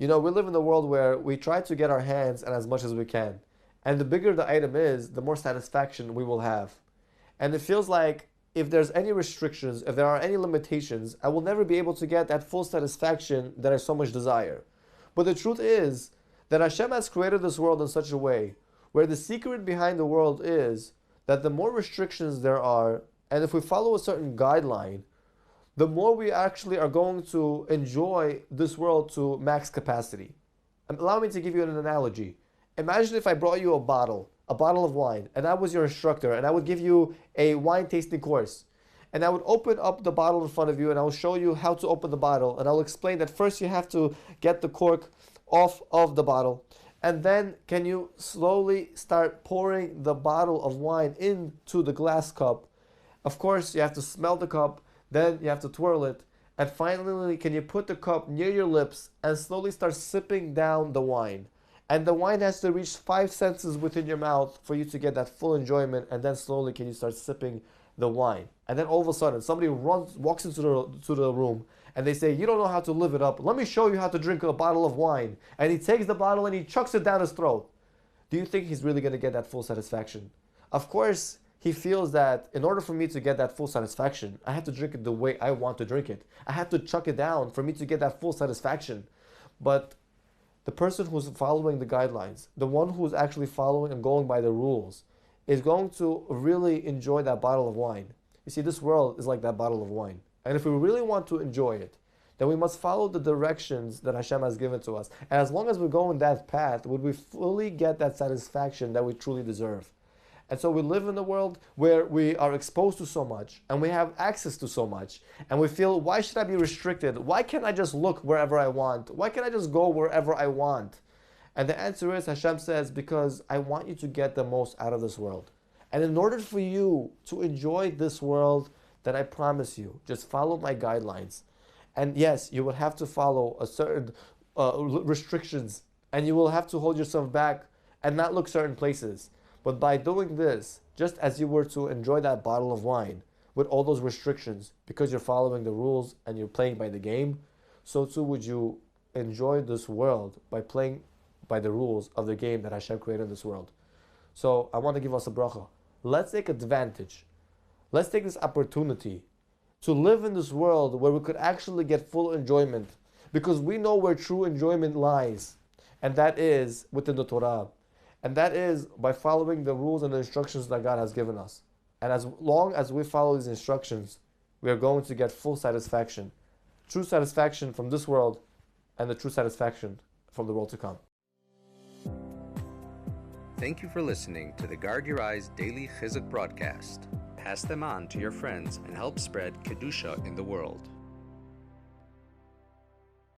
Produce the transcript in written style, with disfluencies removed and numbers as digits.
We live in a world where we try to get our hands on as much as we can. And the bigger the item is, the more satisfaction we will have. And it feels like if there's any restrictions, if there are any limitations, I will never be able to get that full satisfaction that I so much desire. But the truth is that Hashem has created this world in such a way where the secret behind the world is that the more restrictions there are, and if we follow a certain guideline, the more we actually are going to enjoy this world to max capacity. Allow me to give you an analogy. Imagine if I brought you a bottle of wine, and I was your instructor, and I would give you a wine tasting course. And I would open up the bottle in front of you, and I will show you how to open the bottle. And I'll explain that first you have to get the cork off of the bottle. And then can you slowly start pouring the bottle of wine into the glass cup. Of course, you have to smell the cup, then you have to twirl it. And finally, can you put the cup near your lips and slowly start sipping down the wine. And the wine has to reach 5 senses within your mouth for you to get that full enjoyment. And then slowly can you start sipping the wine. And then all of a sudden, somebody walks into the room and they say, you don't know how to live it up. Let me show you how to drink a bottle of wine. And he takes the bottle and he chucks it down his throat. Do you think he's really going to get that full satisfaction? Of course, he feels that in order for me to get that full satisfaction, I have to drink it the way I want to drink it. I have to chuck it down for me to get that full satisfaction. But the person who's following the guidelines, the one who's actually following and going by the rules, is going to really enjoy that bottle of wine. You see, this world is like that bottle of wine. And if we really want to enjoy it, then we must follow the directions that Hashem has given to us. And as long as we go in that path, would we fully get that satisfaction that we truly deserve. And so we live in a world where we are exposed to so much, and we have access to so much, and we feel, why should I be restricted? Why can't I just look wherever I want? Why can't I just go wherever I want? And the answer is, Hashem says, because I want you to get the most out of this world. And in order for you to enjoy this world, then I promise you, just follow my guidelines. And yes, you will have to follow a certain restrictions, and you will have to hold yourself back and not look certain places. But by doing this, just as you were to enjoy that bottle of wine with all those restrictions, because you're following the rules and you're playing by the game, so too would you enjoy this world by playing by the rules of the game that Hashem created in this world. So I want to give us a bracha. Let's take advantage. Let's take this opportunity to live in this world where we could actually get full enjoyment, because we know where true enjoyment lies, and that is within the Torah. And that is by following the rules and the instructions that God has given us. And as long as we follow these instructions, we are going to get full satisfaction. True satisfaction from this world and the true satisfaction from the world to come. Thank you for listening to the Guard Your Eyes Daily Chizuk broadcast. Pass them on to your friends and help spread Kedusha in the world.